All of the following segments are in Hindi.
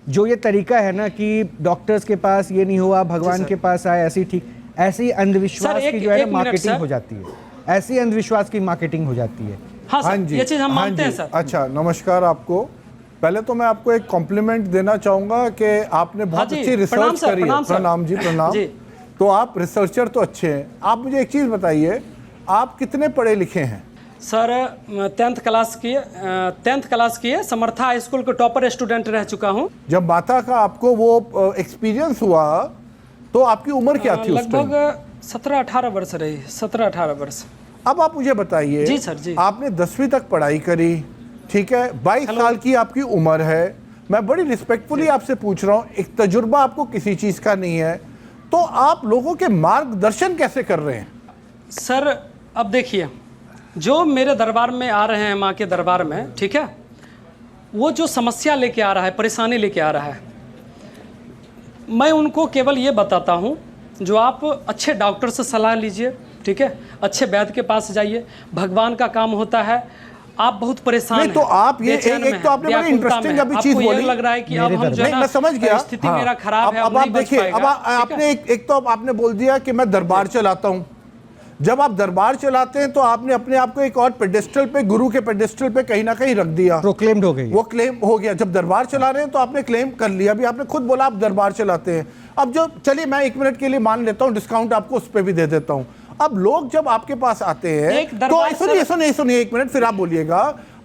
जो ये तरीका है ना कि डॉक्टर्स के पास ये नहीं हुआ, भगवान के पास आए, ऐसी ठीक, ऐसी अंधविश्वास की जो है ना मार्केटिंग हो जाती है, ऐसी अंधविश्वास की मार्केटिंग हो जाती है। हाँ जी, ये चीज हम मानते हैं सर। अच्छा, नमस्कार आपको। पहले तो मैं आपको एक कॉम्प्लीमेंट देना चाहूंगा कि आपने बहुत अच्छी रिसर्च करी है। प्रणाम जी, प्रणाम। तो आप रिसर्चर तो अच्छे हैं। आप मुझे एक चीज बताइए, आप कितने पढ़े लिखे हैं? सर 10th क्लास किए, समर्था हाई स्कूल के टॉपर स्टूडेंट रह चुका हूं। जब माता का आपको वो एक्सपीरियंस हुआ तो आपकी उम्र क्या थी? लगभग 17-18 वर्ष रही, 17-18 वर्ष। अब आप मुझे बताइए जी सर जी, आपने 10वीं तक पढ़ाई करी, ठीक है, 22 साल की आपकी उम्र है। मैं बड़ी रिस्पेक्टफुली आपसे पूछ रहा हूँ, एक तजुर्बा आपको किसी चीज़ का नहीं है, तो आप लोगों के मार्गदर्शन कैसे कर रहे हैं? सर अब देखिए, जो मेरे दरबार में आ रहे हैं, माँ के दरबार में, ठीक है, वो जो समस्या लेके आ रहा है, परेशानी लेके आ रहा है, मैं उनको केवल ये बताता हूँ, जो आप अच्छे डॉक्टर से सलाह लीजिए, ठीक है, अच्छे वैद्य के पास जाइए, भगवान का काम होता है। आप बहुत परेशान हैं, तो आप ये एक तो आपने बड़ी इंटरेस्टिंग अभी चीज बोली, लग रहा है कि अब हम जो है ना, मैं समझ गया, स्थिति मेरा खराब है, अब आप देखिए, अब आपने एक तो आपने बोल दिया कि मैं दरबार चलाता हूं। जब आप दरबार चलाते हैं तो आपने अपने आप को एक और पेडेस्टल पे, गुरु के पेडेस्टल पे कहीं ना कहीं रख दिया, प्रोक्लेम्ड हो गई, वो क्लेम हो गया। जब दरबार चला रहे हैं तो आपने क्लेम कर लिया, अभी आपने खुद बोला आप दरबार चलाते हैं। अब जो, चलिए मैं 1 मिनट के लिए मान लेता हूं, डिस्काउंट आपको उस पर भी दे देता हूं। अब लोग जब आपके पास आते हैं तो सुनिए 1 मिनट, फिर आप बोलिएगा।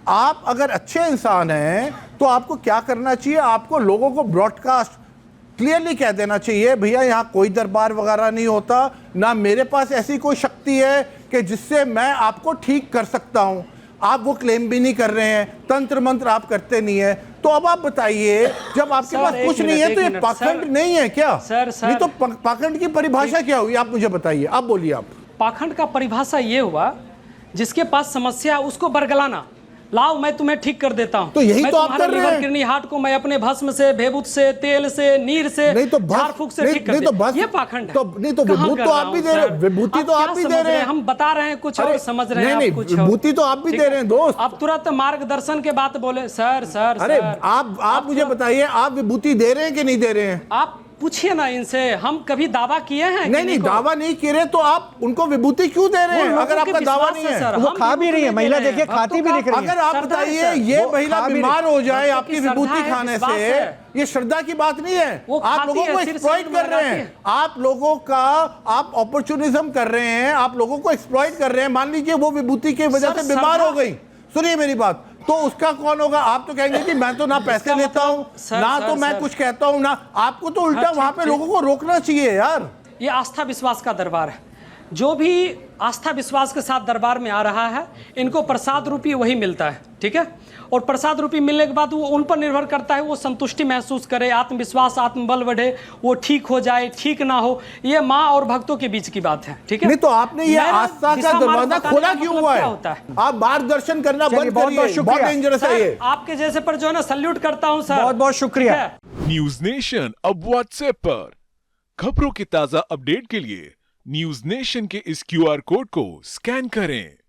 आप अगर अच्छे इंसान हैं तो आपको क्या करना चाहिए? आपको लोगों को ब्रॉडकास्ट क्लियरली कह देना चाहिए, भैया यहाँ कोई दरबार वगैरह नहीं होता, ना मेरे पास ऐसी कोई शक्ति है कि जिससे मैं आपको ठीक कर सकता हूँ। आप वो क्लेम भी नहीं कर रहे हैं, तंत्र मंत्र आप करते नहीं है। तो अब आप बताइए, जब आपके पास कुछ नहीं है तो ये पाखंड नहीं है क्या? नहीं तो पाखंड की परिभाषा क्या हुई, आप मुझे बताइए, आप बोलिए। आप पाखंड का परिभाषा ये हुआ, जिसके पास समस्या है उसको बरगलाना, लाओ मैं तुम्हें ठीक कर देता हूँ। तो यही तो आप कर रहे हैं। किडनी हार्ट को मैं अपने भस्म से, भेबुत से, तेल से, नीर से, नहीं तो झाड़ फूक से ठीक कर देता हूँ। ये पाखंड है। तो नहीं तो विभूति तो आप भी दे रहे हैं, विभूति तो आप भी दे रहे हैं। हम बता रहे हैं कुछ और, समझ रहे हैं आप कुछ और। विभूति तो आप भी दे रहे हैं दोस्त। आप तुरंत मार्गदर्शन के बात बोले, सर सर। अरे आप मुझे बताइए, आप विभूति दे रहे हैं कि नहीं दे रहे हैं? आप पूछिए ना इनसे, हम कभी दावा किए हैं? नहीं, दावा नहीं किए रहे तो आप उनको विभूति क्यों दे रहे हैं? अगर आपका दावा नहीं है, वो खा भी रही है महिला, देखिए खाती भी नहीं। अगर आप बताइए ये महिला बीमार हो जाए आपकी विभूति खाने से, ये श्रद्धा की बात नहीं है। आप लोगों को एक्सप्लॉइट कर रहे हैं, आप लोगों का आप अपॉर्चुनिज्म कर रहे हैं, आप लोगों को एक्सप्लॉइट कर रहे हैं। मान लीजिए वो विभूति की वजह से बीमार हो गई, सुनिए मेरी बात, तो उसका कौन होगा? आप तो कहेंगे कि मैं तो ना पैसे लेता हूं, ना तो मैं कुछ कहता हूं, ना आपको तो उल्टा वहां पे लोगों को रोकना चाहिए यार। ये आस्था विश्वास का दरबार है। जो भी आस्था विश्वास के साथ दरबार में आ रहा है, इनको प्रसाद रूपी वही मिलता है, ठीक है। और प्रसाद रूपी मिलने के बाद वो उन पर निर्भर करता है, वो संतुष्टि महसूस करे, आत्मविश्वास, आत्मबल बढ़े, वो ठीक हो जाए, ठीक ना हो, ये माँ और भक्तों के बीच की बात है, ठीक है। नहीं तो आपने ये आस्था का दरवाजा खोला क्यों हुआ है? आप मार्गदर्शन करना बंद करिए, बहुत डेंजरस है ये। आपके जैसे पर जो है ना, सल्यूट करता हूँ सर, बहुत बहुत शुक्रिया। न्यूज नेशन अब व्हाट्सएप पर खबरों की ताजा अपडेट के लिए न्यूज नेशन के इस QR कोड को स्कैन करें।